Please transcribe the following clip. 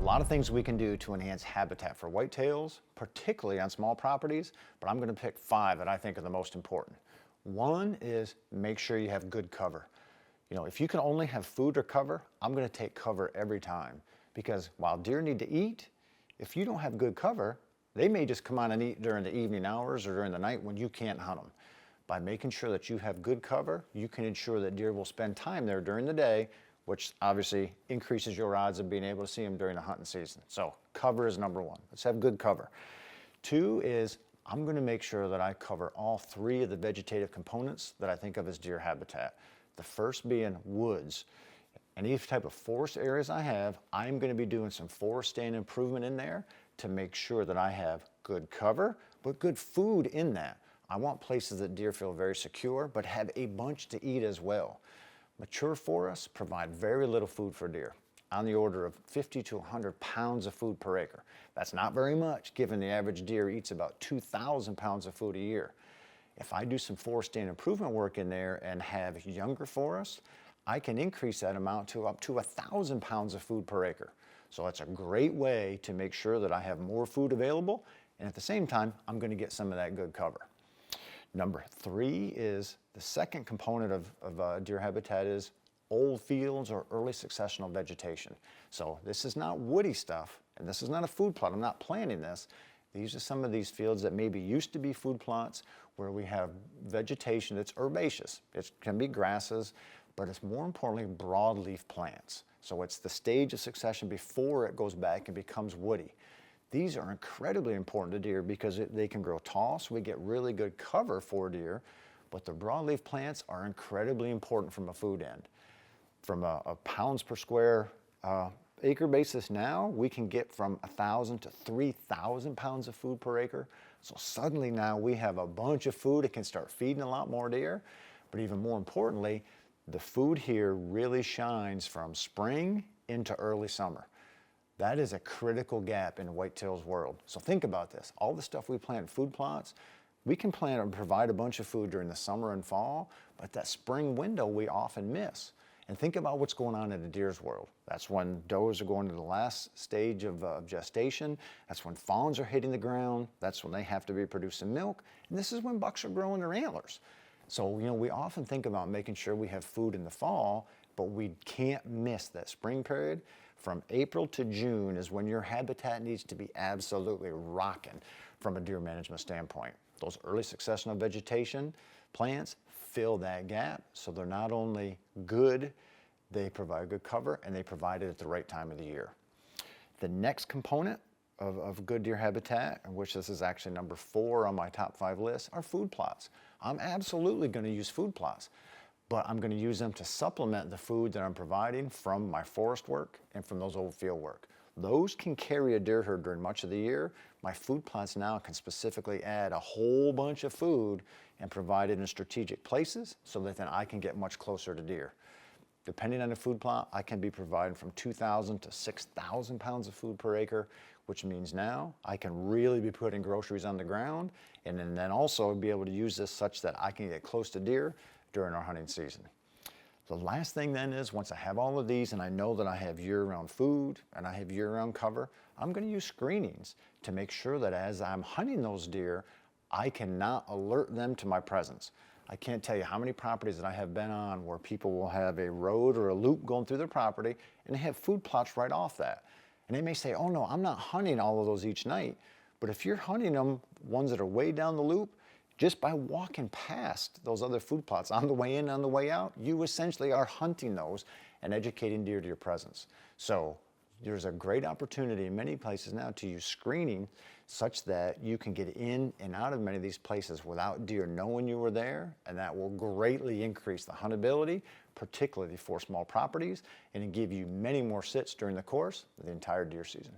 lot of things we can do to enhance habitat for whitetails, particularly on small properties, but I'm going to pick 5 that I think are the most important. One is make sure you have good cover. You know, if you can only have food or cover, I'm going to take cover every time, because while deer need to eat, if you don't have good cover, they may just come on and eat during the evening hours or during the night when you can't hunt them. By making sure that you have good cover, you can ensure that deer will spend time there during the day, which obviously increases your odds of being able to see them during the hunting season. So cover is number 1. Let's have good cover. 2 is I'm going to make sure that I cover all 3 of the vegetative components that I think of as deer habitat. The first being woods. Any type of forest areas I have, I'm going to be doing some forest stand improvement in there to make sure that I have good cover, but good food in that. I want places that deer feel very secure, but have a bunch to eat as well. Mature forests provide very little food for deer, on the order of 50 to 100 pounds of food per acre. That's not very much, given the average deer eats about 2,000 pounds of food a year. If I do some forest stand improvement work in there and have younger forests, I can increase that amount to up to 1,000 pounds of food per acre. So that's a great way to make sure that I have more food available, and at the same time, I'm going to get some of that good cover. Number 3 is the second component of deer habitat is old fields or early successional vegetation. So this is not woody stuff, and this is not a food plot. I'm not planting this. These are some of these fields that maybe used to be food plots where we have vegetation that's herbaceous. It can be grasses, but it's more importantly broadleaf plants. So it's the stage of succession before it goes back and becomes woody. These are incredibly important to deer because they can grow tall, so we get really good cover for deer, but the broadleaf plants are incredibly important from a food end. From a pounds per square acre basis now, we can get from 1,000 to 3,000 pounds of food per acre. So suddenly now we have a bunch of food. It can start feeding a lot more deer, but even more importantly, the food here really shines from spring into early summer. That is a critical gap in whitetails world. So think about this. All the stuff we plant in food plots, we can plant and provide a bunch of food during the summer and fall, but that spring window we often miss. And think about what's going on in the deer's world. That's when does are going to the last stage of gestation. That's when fawns are hitting the ground. That's when they have to be producing milk. And this is when bucks are growing their antlers. So, you know, we often think about making sure we have food in the fall, but we can't miss that spring period. From April to June is when your habitat needs to be absolutely rocking from a deer management standpoint. Those early successional vegetation plants fill that gap, so they're not only good, they provide good cover, and they provide it at the right time of the year. The next component of good deer habitat, which this is actually number 4 on my top 5 list, are food plots. I'm absolutely going to use food plots, but I'm going to use them to supplement the food that I'm providing from my forest work and from those old field work. Those can carry a deer herd during much of the year. My food plots now can specifically add a whole bunch of food and provide it in strategic places so that then I can get much closer to deer. Depending on the food plot, I can be providing from 2,000 to 6,000 pounds of food per acre, which means now I can really be putting groceries on the ground and then also be able to use this such that I can get close to deer during our hunting season. The last thing then is, once I have all of these and I know that I have year-round food and I have year-round cover, I'm going to use screenings to make sure that as I'm hunting those deer, I cannot alert them to my presence. I can't tell you how many properties that I have been on where people will have a road or a loop going through their property and they have food plots right off that. And they may say, oh no, I'm not hunting all of those each night. But if you're hunting them, ones that are way down the loop, just by walking past those other food plots on the way in, on the way out, you essentially are hunting those and educating deer to your presence. So there's a great opportunity in many places now to use screening such that you can get in and out of many of these places without deer knowing you were there, and that will greatly increase the huntability, particularly for small properties, and give you many more sits during the course of the entire deer season.